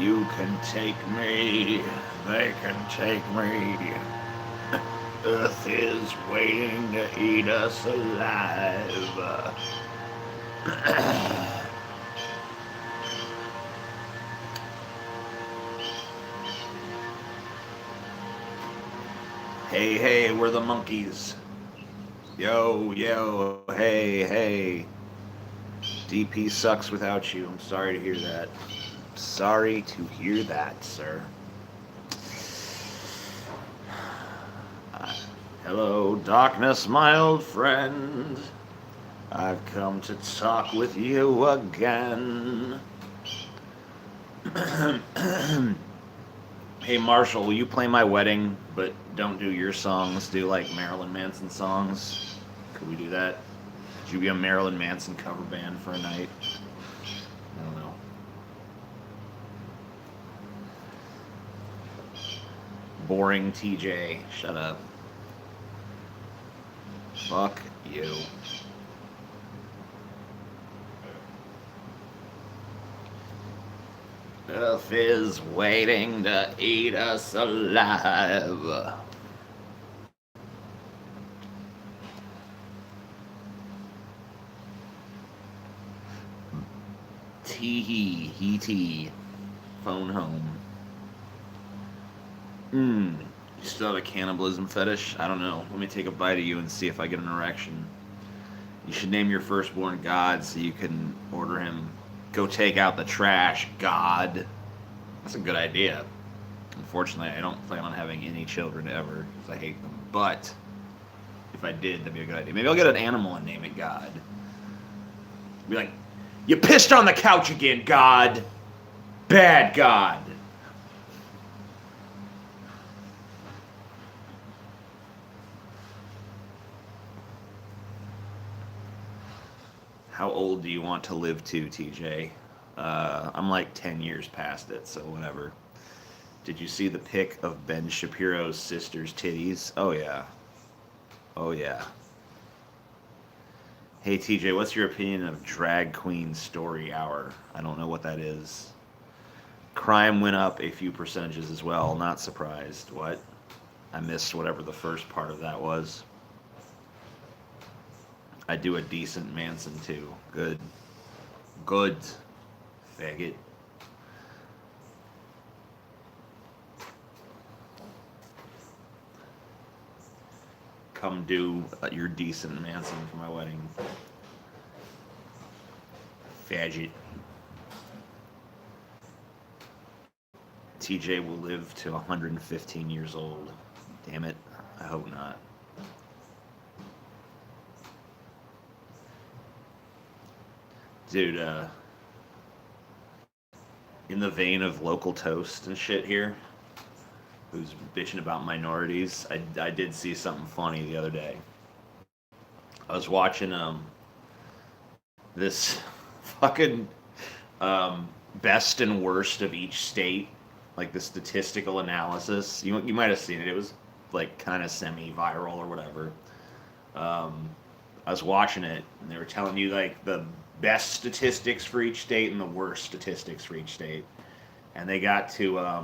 You can take me, they can take me. Earth is waiting to eat us alive. Hey, hey, we're the monkeys. Yo, yo, hey, hey. DP sucks without you. I'm sorry to hear that. Sorry to hear that, sir. Hello, darkness, my old friend. I've come to talk with you again. Hey, Marshall, will you play my wedding, but don't do your songs? Do like Marilyn Manson songs? Could we do that? Should you be a Marilyn Manson cover band for a night? I don't know. Boring TJ. Shut up. Fuck you. Earth is waiting to eat us alive. Tee hee tee. Phone home. You still have a cannibalism fetish? I don't know. Let me take a bite of you and see if I get an erection. You should name your firstborn God so you can order him. Go take out the trash, God. That's a good idea. Unfortunately, I don't plan on having any children ever because I hate them. But if I did, that'd be a good idea. Maybe I'll get an animal and name it God. Be like, you pissed on the couch again, God. Bad God. How old do you want to live to, TJ? I'm like 10 years past it, so whatever. Did you see the pic of Ben Shapiro's sister's titties? Oh, yeah. Oh, yeah. Hey, TJ, what's your opinion of Drag Queen Story Hour? I don't know what that is. Crime went up a few percentages as well. Not surprised. What? I missed whatever the first part of that was. I do a decent Manson, too. Good. Good. Faggot. Come do your decent Manson for my wedding. Faggot. TJ will live to 115 years old. Damn it. I hope not. Dude, in the vein of local toast and shit here, who's bitching about minorities, I did see something funny the other day. I was watching this fucking best and worst of each state, like the statistical analysis. You might have seen it. It was like kind of semi-viral or whatever. I was watching it, and they were telling you like the best statistics for each state and the worst statistics for each state. And they got to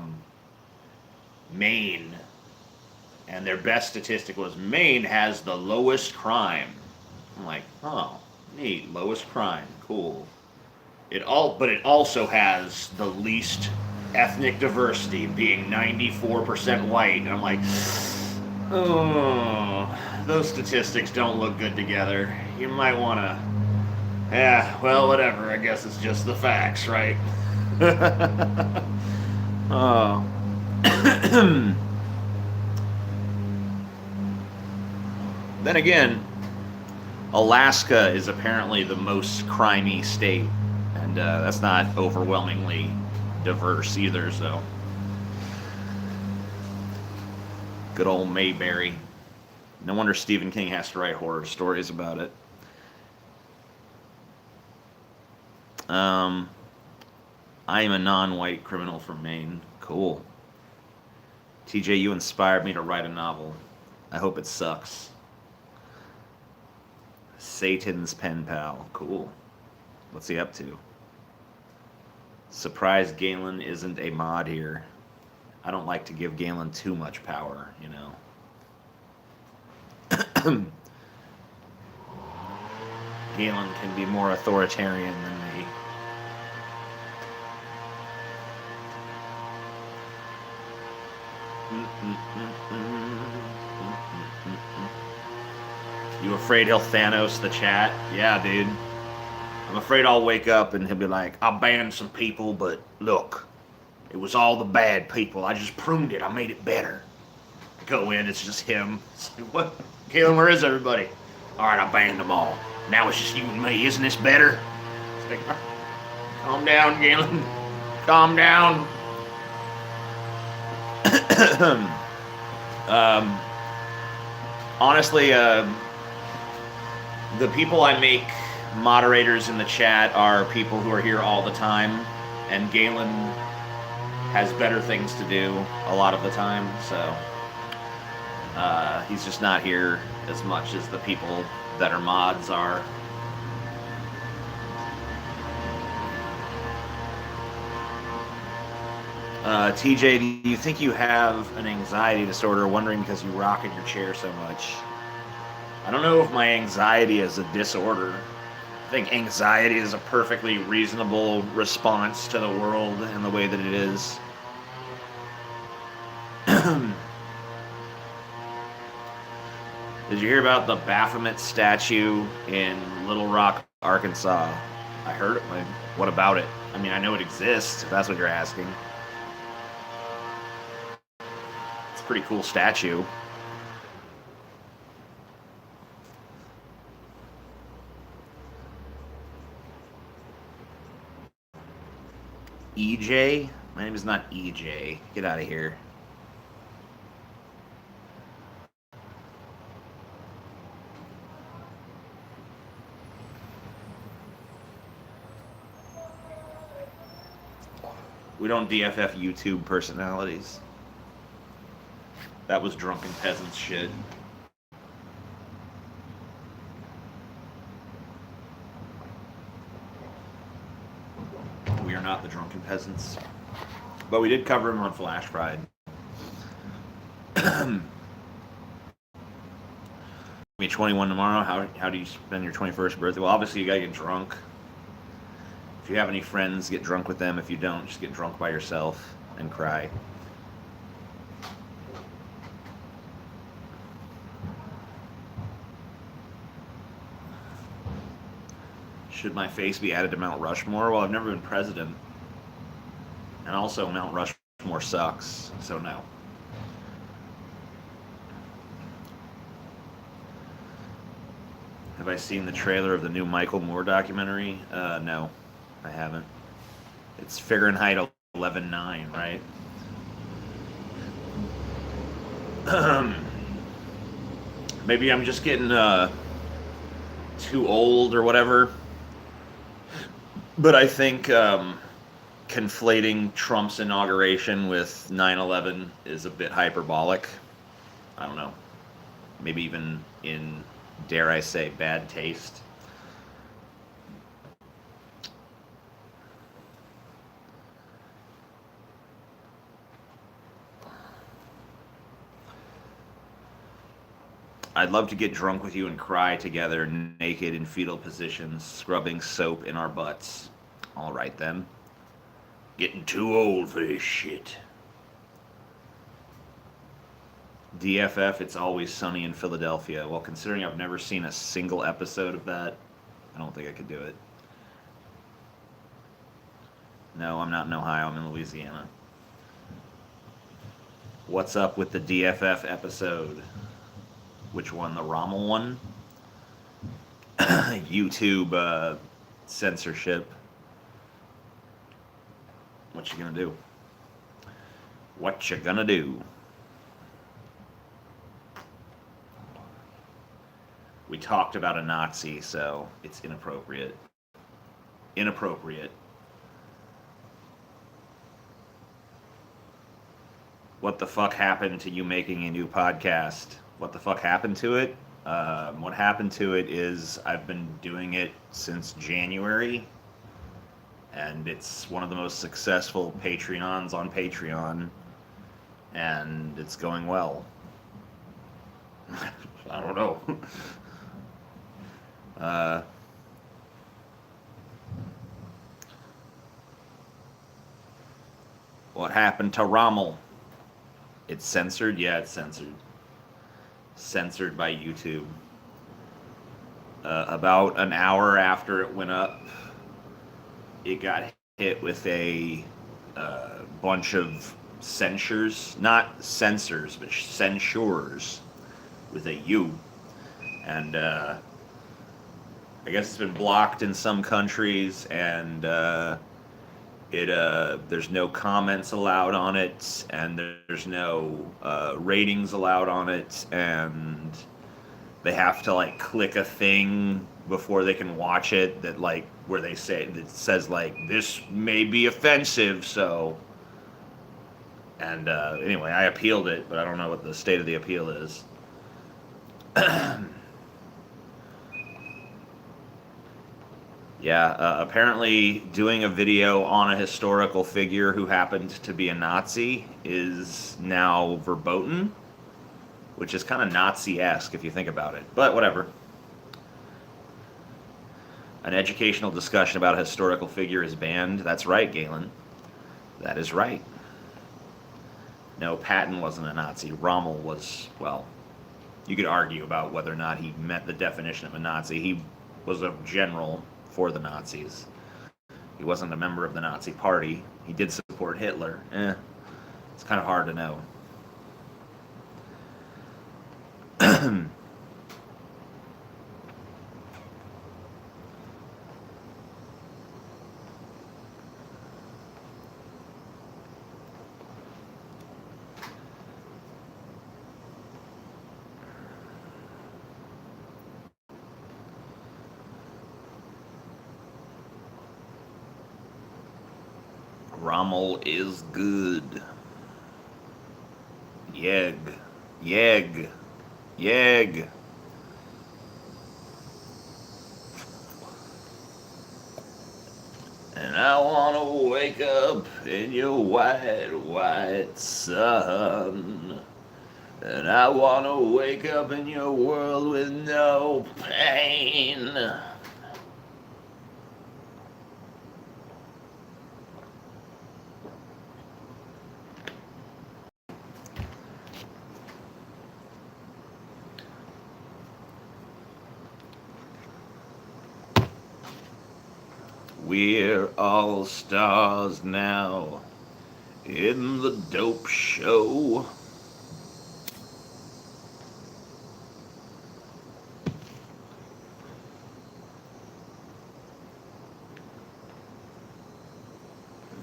Maine, and their best statistic was Maine has the lowest crime. I'm like, oh, neat, lowest crime, cool. But it also has the least ethnic diversity, being 94% white. And I'm like, oh, those statistics don't look good together. You might want to, yeah, well, whatever. I guess it's just the facts, right? Oh. Then again, Alaska is apparently the most crimey state, and that's not overwhelmingly diverse either, so. Good old Mayberry. No wonder Stephen King has to write horror stories about it. I am a non-white criminal from Maine. Cool. TJ, you inspired me to write a novel. I hope it sucks. Satan's pen pal. Cool. What's he up to? Surprised Galen isn't a mod here. I don't like to give Galen too much power, you know. Galen can be more authoritarian than me. You afraid he'll Thanos the chat? Yeah, dude. I'm afraid I'll wake up and he'll be like, I banned some people, but look, it was all the bad people. I just pruned it. I made it better. Go in, it's just him. It's like, what? Galen, where is everybody? All right, I banned them all. Now it's just you and me. Isn't this better? It's like, calm down, Galen. Calm down. Honestly, the people I make moderators in the chat are people who are here all the time, and Galen has better things to do a lot of the time, so he's just not here as much as the people that are mods are. TJ, do you think you have an anxiety disorder? Wondering because you rock in your chair so much. I don't know if my anxiety is a disorder. I think anxiety is a perfectly reasonable response to the world and the way that it is. Did you hear about the Baphomet statue in Little Rock, Arkansas? I heard it. What about it? I mean, I know it exists, if that's what you're asking. It's a pretty cool statue. EJ? My name is not EJ. Get out of here. We don't DFF YouTube personalities. That was drunken peasants shit. We are not the drunken peasants. But we did cover him on Flash Pride. Be 21 tomorrow. How do you spend your 21st birthday? Well, obviously you gotta get drunk. If you have any friends, get drunk with them. If you don't, just get drunk by yourself and cry. Should my face be added to Mount Rushmore? Well, I've never been president. And also, Mount Rushmore sucks, so no. Have I seen the trailer of the new Michael Moore documentary? No, I haven't. It's Fahrenheit 11/9, right? Maybe I'm just getting too old or whatever. But I think conflating Trump's inauguration with 9/11 is a bit hyperbolic. I don't know. Maybe even in, dare I say, bad taste. I'd love to get drunk with you and cry together, naked in fetal positions, scrubbing soap in our butts. All right, then. Getting too old for this shit. DFF, It's Always Sunny in Philadelphia. Well, considering I've never seen a single episode of that, I don't think I could do it. No, I'm not in Ohio. I'm in Louisiana. What's up with the DFF episode? Which one? The Rommel one? YouTube censorship. What you gonna do? What you gonna do? We talked about a Nazi, so it's inappropriate. Inappropriate. What the fuck happened to you making a new podcast? What the fuck happened to it? What happened to it is I've been doing it since January, and it's one of the most successful Patreons on Patreon, and it's going well. I don't know. uh, what happened to Rommel? It's censored? Yeah, it's censored. Censored by YouTube. About an hour after it went up, it got hit with a bunch of censures. Not censors, but censures with a U. And I guess it's been blocked in some countries, and there's no comments allowed on it, and there's no ratings allowed on it, and they have to like click a thing before they can watch it that like where they say that says like this may be offensive. So, and anyway, I appealed it, but I don't know what the state of the appeal is. Yeah, apparently doing a video on a historical figure who happened to be a Nazi is now verboten, which is kind of Nazi-esque if you think about it. But whatever. An educational discussion about a historical figure is banned. That's right, Galen. That is right. No, Patton wasn't a Nazi. Rommel was, well, you could argue about whether or not he met the definition of a Nazi. He was a general for the Nazis. He wasn't a member of the Nazi party. He did support Hitler. It's kind of hard to know. Rommel is good. Yeg. Yeg. Yeg. And I wanna wake up in your white, white sun. And I wanna wake up in your world with no pain. We're all stars now in the dope show.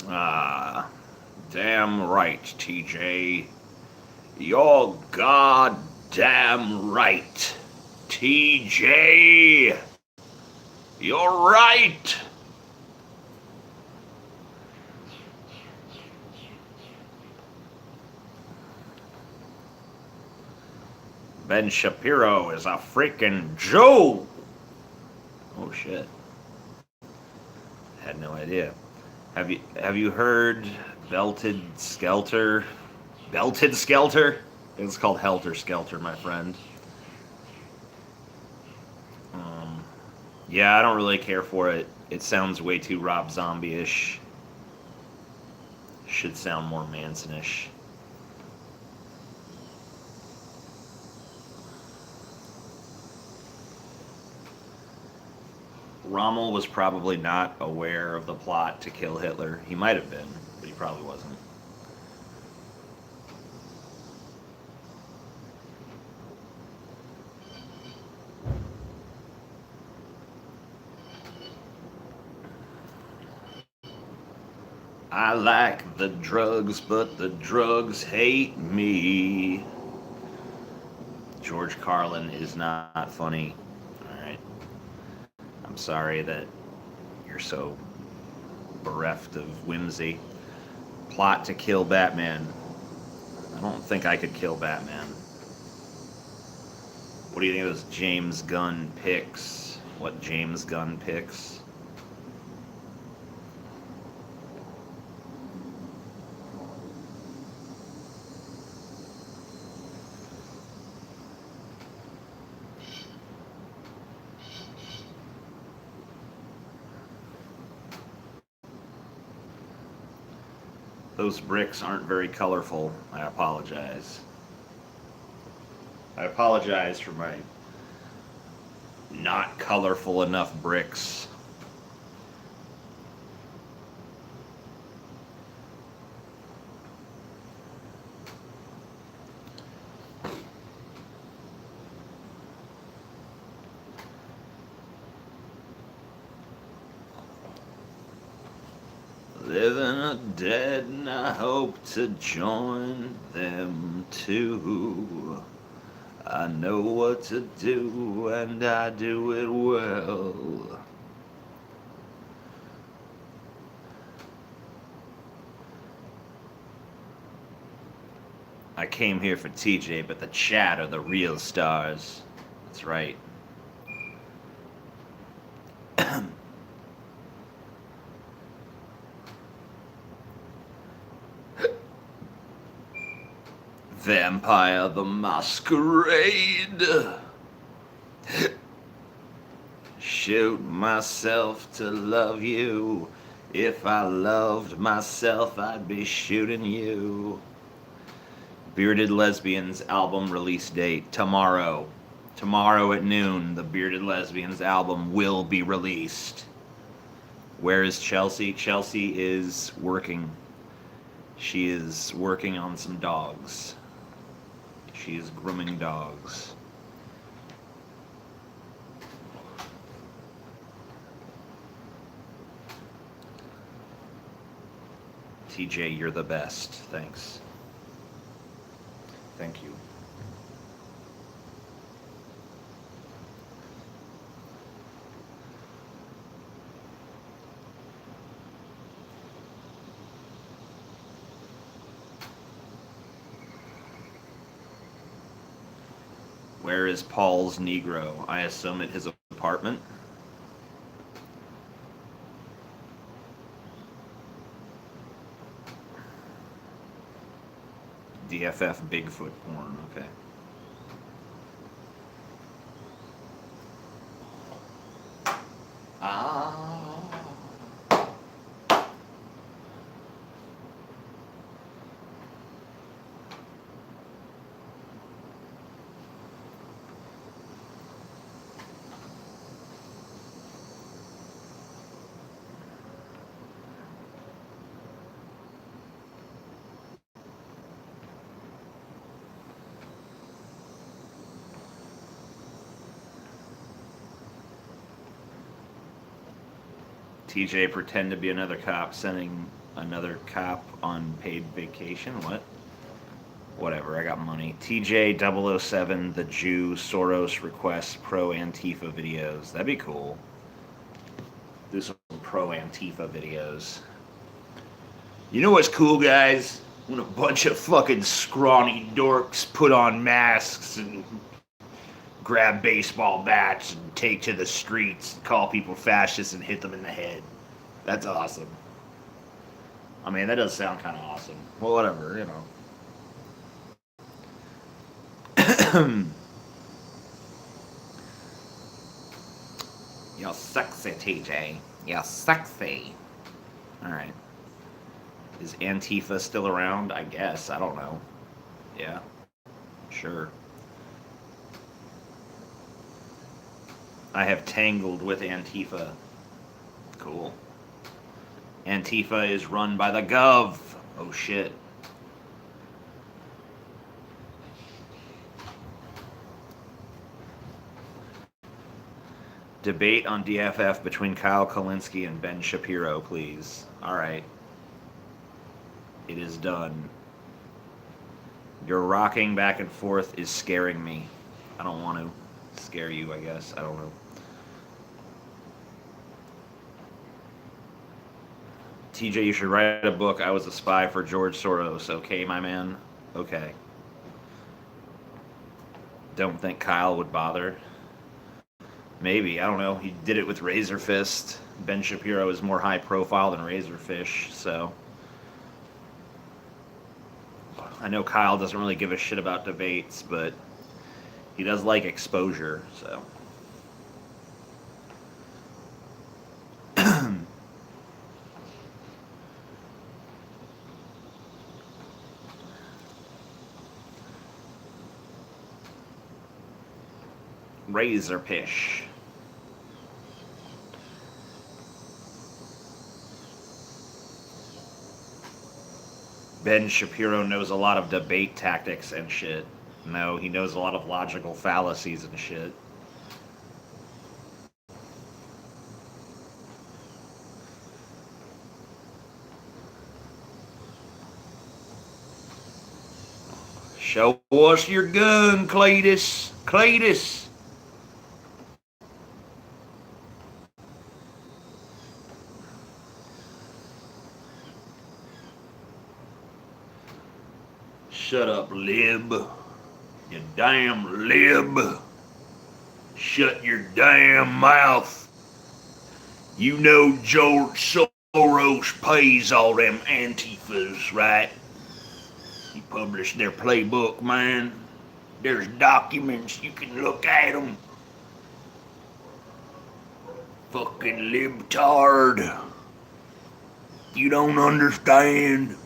Ah, damn right, TJ. You're goddamn right, TJ. You're right. Ben Shapiro is a freaking Jew. Oh shit. Had no idea. Have you heard Belted Skelter? Belted Skelter? It's called Helter Skelter, my friend. Yeah, I don't really care for it. It sounds way too Rob Zombie-ish. Should sound more Manson-ish. Rommel was probably not aware of the plot to kill Hitler. He might have been, but he probably wasn't. I like the drugs, but the drugs hate me. George Carlin is not funny. Alright. I'm sorry that you're so bereft of whimsy. Plot to kill Batman. I don't think I could kill Batman. What do you think of those James Gunn picks? What James Gunn picks? Those bricks aren't very colorful. I apologize. I apologize for my not colorful enough bricks. Living or dead, and I hope to join them too. I know what to do, and I do it well. I came here for TJ, but the chat are the real stars. That's right. Vampire the Masquerade. Shoot myself to love you. If I loved myself, I'd be shooting you. Bearded Lesbians album release date tomorrow. Tomorrow at noon, the Bearded Lesbians album will be released. Where is Chelsea? Chelsea is working. She is working on some dogs. She is grooming dogs. TJ, you're the best. Thanks. Thank you. Where is Paul's Negro? I assume at his apartment. DFF Bigfoot porn, okay. Ah. TJ pretend to be another cop sending another cop on paid vacation. What? Whatever, I got money. TJ 007, the Jew, Soros requests pro Antifa videos. That'd be cool. Do some pro Antifa videos. You know what's cool, guys? When a bunch of fucking scrawny dorks put on masks and grab baseball bats and take to the streets, call people fascists and hit them in the head. That's awesome. I mean, that does sound kind of awesome. Well, whatever, you know. You're sexy, TJ. You're sexy. Alright. Is Antifa still around? I guess. I don't know. Yeah. Sure. I have tangled with Antifa. Cool. Antifa is run by the Gov. Oh shit. Debate on DFF between Kyle Kalinske and Ben Shapiro, please. Alright. It is done. Your rocking back and forth is scaring me. I don't want to scare you, I guess. I don't know. TJ, you should write a book. I was a spy for George Soros. Okay, my man? Okay. Don't think Kyle would bother. Maybe. I don't know. He did it with Razor Fist. Ben Shapiro is more high profile than Razorfish, so... I know Kyle doesn't really give a shit about debates, but he does like exposure, so... RIIICK. Ben Shapiro knows a lot of debate tactics and shit. No, he knows a lot of logical fallacies and shit. Show us your gun, Cletus. Cletus. Shut up, lib. You damn lib. Shut your damn mouth. You know George Soros pays all them Antifas, right? He published their playbook, man. There's documents, you can look at them. Fucking libtard. You don't understand.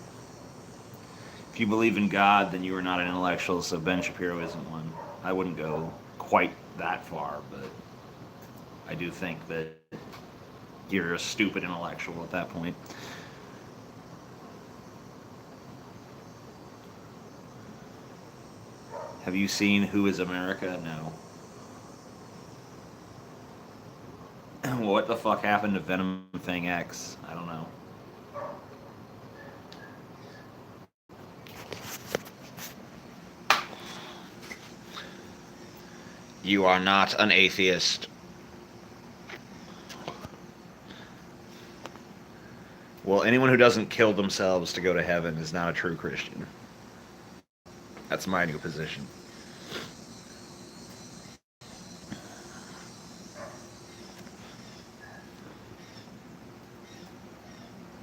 If you believe in God, then you are not an intellectual, so Ben Shapiro isn't one. I wouldn't go quite that far, but I do think that you're a stupid intellectual at that point. Have you seen Who is America? No. What the fuck happened to Venom Thing X? I don't know. You are not an atheist. Well, anyone who doesn't kill themselves to go to heaven is not a true Christian. That's my new position.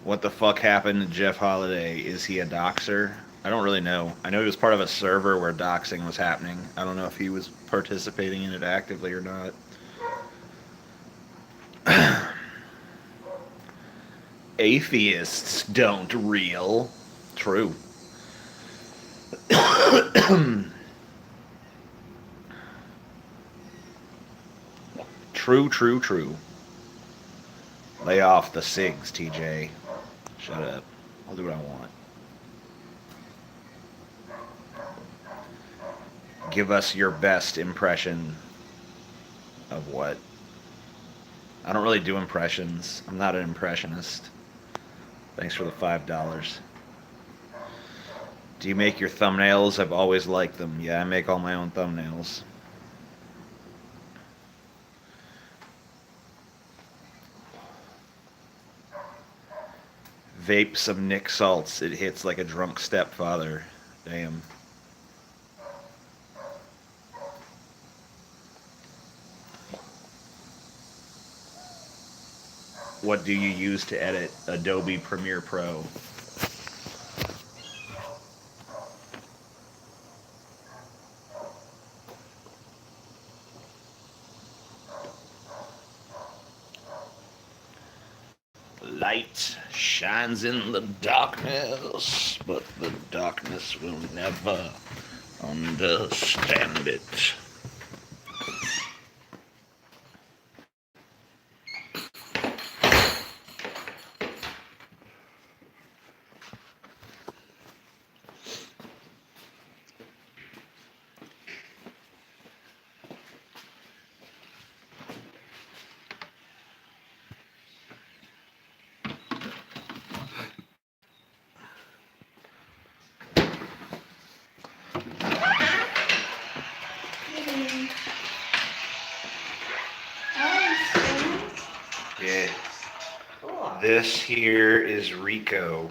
What the fuck happened to Jeff Holiday? Is he a doxer? I don't really know. I know he was part of a server where doxing was happening. I don't know if he was participating in it actively or not. Atheists don't reel. True. True. Lay off the cigs, TJ. Shut up. I'll do what I want. Give us your best impression of what? I don't really do impressions. I'm not an impressionist. Thanks for the $5. Do you make your thumbnails? I've always liked them. Yeah, I make all my own thumbnails. Vape some Nick Salts. It hits like a drunk stepfather. Damn. What do you use to edit? Adobe Premiere Pro. Light shines in the darkness, but the darkness will never understand it. Yeah. Cool. This here is Rico.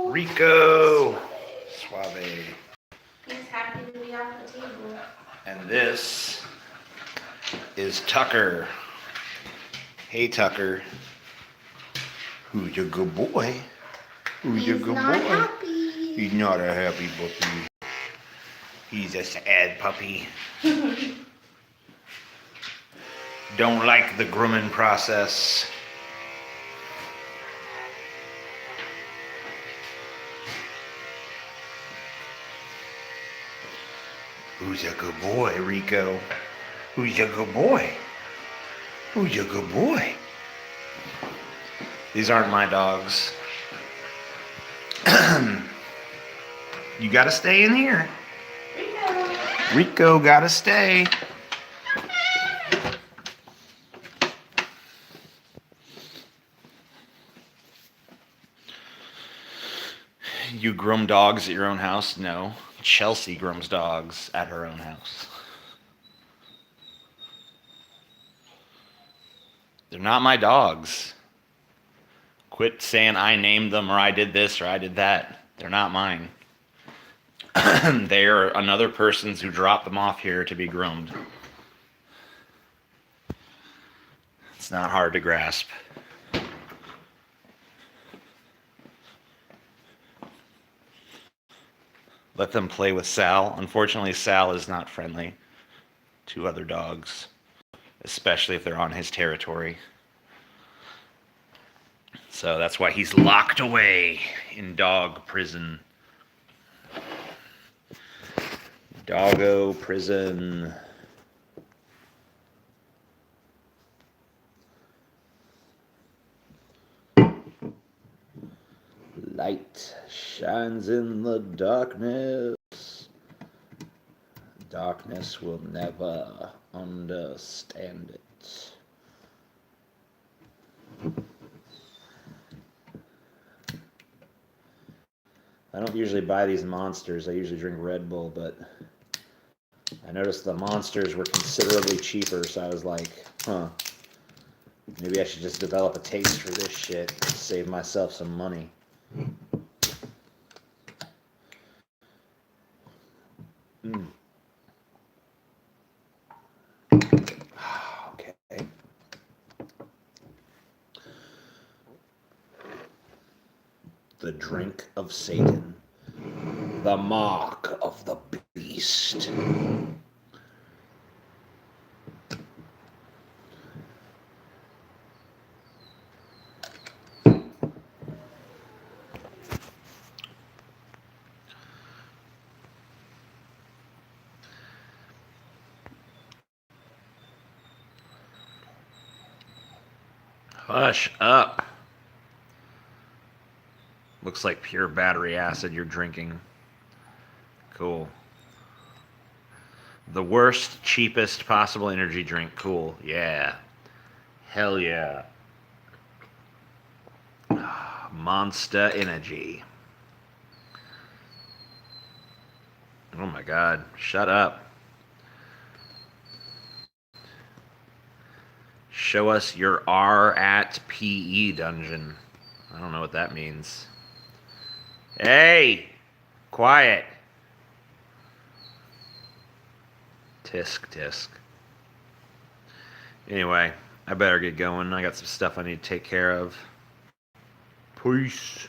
Rico! Suave. He's happy to be off the table. And this is Tucker. Hey, Tucker. Who's your good boy? Who's your good boy? He's not happy. He's not a happy puppy. He's a sad puppy. Don't like the grooming process. Who's a good boy, Rico? Who's your good boy? Who's your good boy? These aren't my dogs. You gotta stay in here. Rico gotta stay. You groom dogs at your own house? No. Chelsea grooms dogs at her own house. They're not my dogs. Quit saying I named them or I did this or I did that. They're not mine. They are another person's who dropped them off here to be groomed. It's not hard to grasp. Let them play with Sal. Unfortunately, Sal is not friendly to other dogs, especially if they're on his territory. So that's why he's locked away in dog prison. Doggo prison. Light shines in the darkness. Darkness will never understand it. I don't usually buy these monsters. I usually drink Red Bull, but I noticed the monsters were considerably cheaper, so I was like, maybe I should just develop a taste for this shit, save myself some money. Okay. The drink of Satan. The mark of the beast. Hush up. Looks like pure battery acid you're drinking. Cool. The worst, cheapest possible energy drink. Cool. Yeah. Hell yeah. Monster Energy. Oh my god. Shut up. Show us your R at PE dungeon. I don't know what that means. Hey! Quiet. Tisk, tisk. Anyway, I better get going. I got some stuff I need to take care of. Peace.